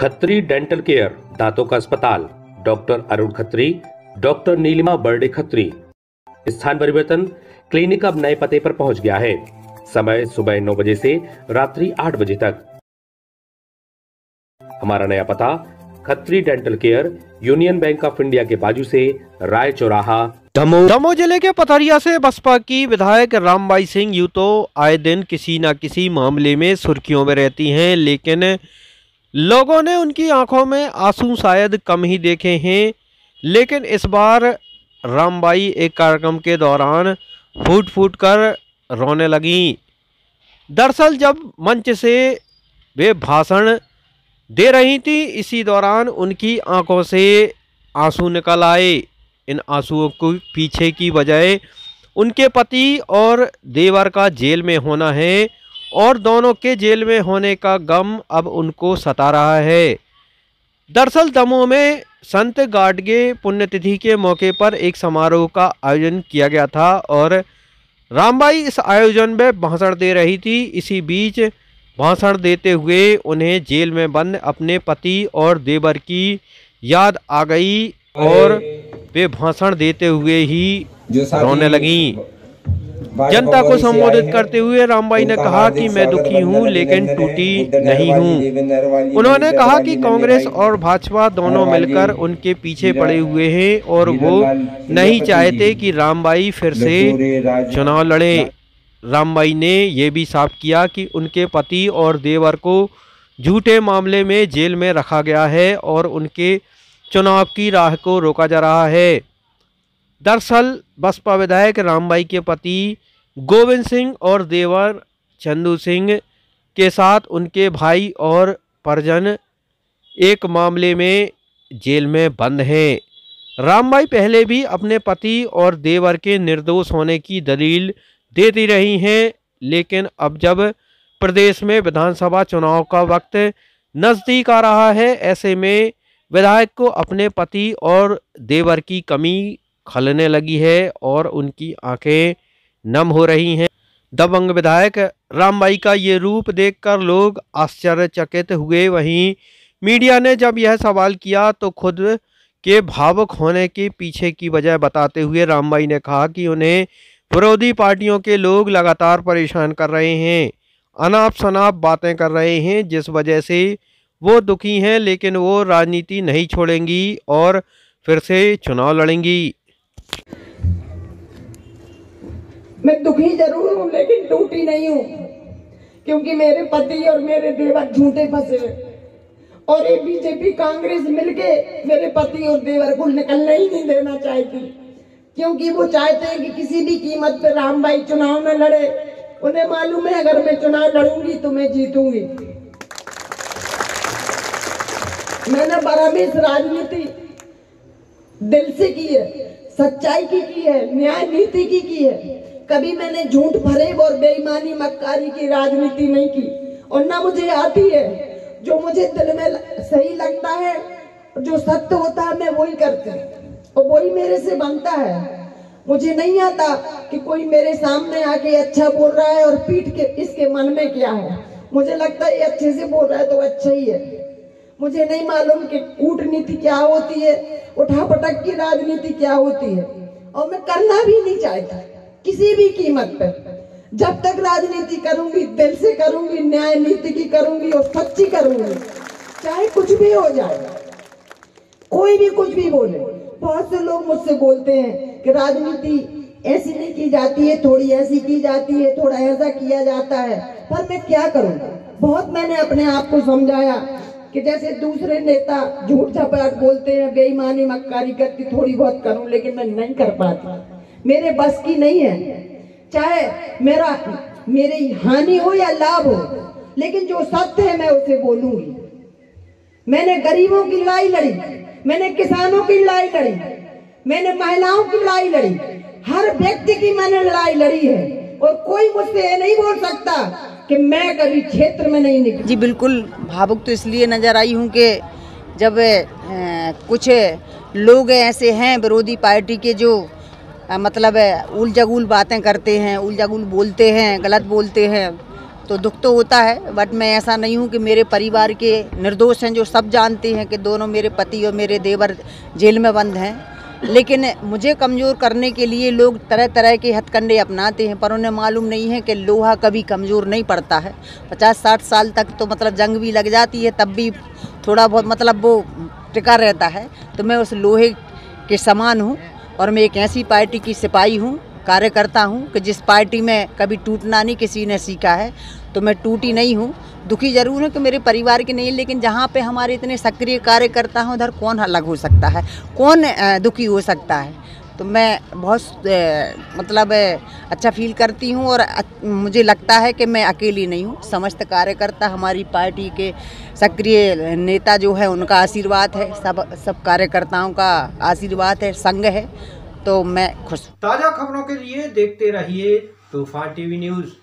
Khatri dental care, दांतों का अस्पताल, डॉक्टर अरुण खत्री, डॉक्टर नीलिमा बर्डे खत्री। स्थान परिवर्तन, क्लिनिक अब नए पते पर पहुंच गया है। समय सुबह 9 बजे से रात्रि 8 बजे तक। हमारा नया पता, Khatri dental care, union bank of India के बाजू से, राय चौराहा, दमोह जिले के पथरिया से बसपा की विधायक रामबाई सिंह यूं तो आए दिन किसी न किसी मामले में सुर्खियों में रहती हैं, लेकिन लोगों ने उनकी आंखों में आंसू शायद कम ही देखे हैं। लेकिन इस बार रामबाई एक कार्यक्रम के दौरान फूट फूट कर रोने लगीं। दरअसल जब मंच से वे भाषण दे रही थी, इसी दौरान उनकी आंखों से आंसू निकल आए। इन आंसुओं को पीछे की वजह उनके पति और देवर का जेल में होना है और दोनों के जेल में होने का गम अब उनको सता रहा है। दरअसल दमोह में संत गाडगे पुण्यतिथि के मौके पर एक समारोह का आयोजन किया गया था और रामबाई इस आयोजन में भाषण दे रही थी। इसी बीच भाषण देते हुए उन्हें जेल में बंद अपने पति और देवर की याद आ गई और वे भाषण देते हुए ही रोने लगीं। जनता को संबोधित करते हुए रामबाई ने कहा कि मैं दुखी हूं लेकिन टूटी नहीं हूं। उन्होंने कहा कि कांग्रेस और भाजपा दोनों मिलकर उनके पीछे पड़े हुए हैं और वो नहीं चाहते कि रामबाई फिर से चुनाव लड़े। रामबाई ने यह भी साफ किया कि उनके पति और देवर को झूठे मामले में जेल में रखा गया है और उनके चुनाव की राह को रोका जा रहा है। दरअसल बसपा विधायक रामबाई के पति गोविंद सिंह और देवर चंदू सिंह के साथ उनके भाई और परिजन एक मामले में जेल में बंद हैं। रामबाई पहले भी अपने पति और देवर के निर्दोष होने की दलील देती रही हैं, लेकिन अब जब प्रदेश में विधानसभा चुनाव का वक्त नज़दीक आ रहा है, ऐसे में विधायक को अपने पति और देवर की कमी खलने लगी है और उनकी आंखें नम हो रही हैं। दबंग विधायक रामबाई का ये रूप देखकर लोग आश्चर्यचकित हुए। वहीं मीडिया ने जब यह सवाल किया तो खुद के भावुक होने के पीछे की वजह बताते हुए रामबाई ने कहा कि उन्हें विरोधी पार्टियों के लोग लगातार परेशान कर रहे हैं, अनाप शनाप बातें कर रहे हैं, जिस वजह से वो दुखी हैं, लेकिन वो राजनीति नहीं छोड़ेंगी और फिर से चुनाव लड़ेंगी। मैं दुखी जरूर हूँ लेकिन टूटी नहीं हूँ, क्योंकि मेरे पति और मेरे देवर झूठे फंसे और ये बीजेपी कांग्रेस मिलके मेरे पति और देवर को निकलने ही नहीं देना चाहती, क्योंकि वो चाहते हैं कि किसी भी कीमत पर रामबाई चुनाव में लड़े। उन्हें मालूम है अगर मैं चुनाव लड़ूंगी तो मैं जीतूंगी। मैंने बराबर राजनीति दिल से की है, सच्चाई की है, न्याय नीति की है। कभी मैंने झूठ फरेब और बेईमानी मक्कारी की राजनीति नहीं की और ना मुझे आती है। जो मुझे दिल में सही लगता है, जो सत्य होता है, मैं वही करती हूँ और वही मेरे से बनता है। मुझे नहीं आता कि कोई मेरे सामने आके अच्छा बोल रहा है और पीट के इसके मन में क्या है। मुझे लगता है ये अच्छे से बोल रहा है तो अच्छा ही है। मुझे नहीं मालूम कि कूटनीति क्या होती है, उठापटक की राजनीति क्या होती है, और मैं करना भी नहीं चाहता किसी भी कीमत पर। जब तक राजनीति करूंगी दिल से करूंगी, न्याय नीति की करूंगी और सच्ची करूंगी, चाहे कुछ भी हो जाए, कोई भी कुछ भी बोले। बहुत से लोग मुझसे बोलते हैं कि राजनीति ऐसी नहीं की जाती है, थोड़ी ऐसी की जाती है, थोड़ा ऐसा किया जाता है, पर मैं क्या करूं। बहुत मैंने अपने आप को समझाया कि जैसे दूसरे नेता झूठ झपाट बोलते हैं, बेईमानी मक्कारी करती, थोड़ी बहुत करूं, लेकिन मैं नहीं कर पाती, मेरे बस की नहीं है। चाहे मेरी हानि हो या लाभ हो, लेकिन जो सत्य है मैं उसे बोलूंगी। मैंने गरीबों की लड़ाई लड़ी, मैंने किसानों की लड़ाई लड़ी, मैंने महिलाओं की लड़ाई लड़ी, हर व्यक्ति की मैंने लड़ाई लड़ी है और कोई मुझसे ये नहीं बोल सकता कि मैं कभी क्षेत्र में नहीं निकली। जी बिल्कुल भावुक तो इसलिए नजर आई हूँ कि जब कुछ लोग ऐसे हैं विरोधी पार्टी के जो मतलब उलझुल बातें करते हैं, उलझुल बोलते हैं, गलत बोलते हैं, तो दुख तो होता है, बट मैं ऐसा नहीं हूँ कि मेरे परिवार के निर्दोष हैं, जो सब जानते हैं कि दोनों मेरे पति और मेरे देवर जेल में बंद हैं। लेकिन मुझे कमज़ोर करने के लिए लोग तरह तरह के हथकंडे अपनाते हैं, पर उन्हें मालूम नहीं है कि लोहा कभी कमज़ोर नहीं पड़ता है। 50-60 साल तक तो मतलब जंग भी लग जाती है, तब भी थोड़ा बहुत मतलब वो टिका रहता है। तो मैं उस लोहे के समान हूँ और मैं एक ऐसी पार्टी की सिपाही हूँ, कार्यकर्ता हूँ कि जिस पार्टी में कभी टूटना नहीं किसी ने सीखा है, तो मैं टूटी नहीं हूँ। दुखी जरूर है कि मेरे परिवार के नहीं, लेकिन जहाँ पे हमारे इतने सक्रिय कार्यकर्ता हैं उधर कौन अलग हो सकता है, कौन दुखी हो सकता है। तो मैं बहुत मतलब अच्छा फील करती हूँ और मुझे लगता है कि मैं अकेली नहीं हूँ। समस्त कार्यकर्ता, हमारी पार्टी के सक्रिय नेता जो है उनका आशीर्वाद है, सब कार्यकर्ताओं का आशीर्वाद है, संग है, तो मैं खुश। ताज़ा खबरों के लिए देखते रहिए तूफान टीवी न्यूज़।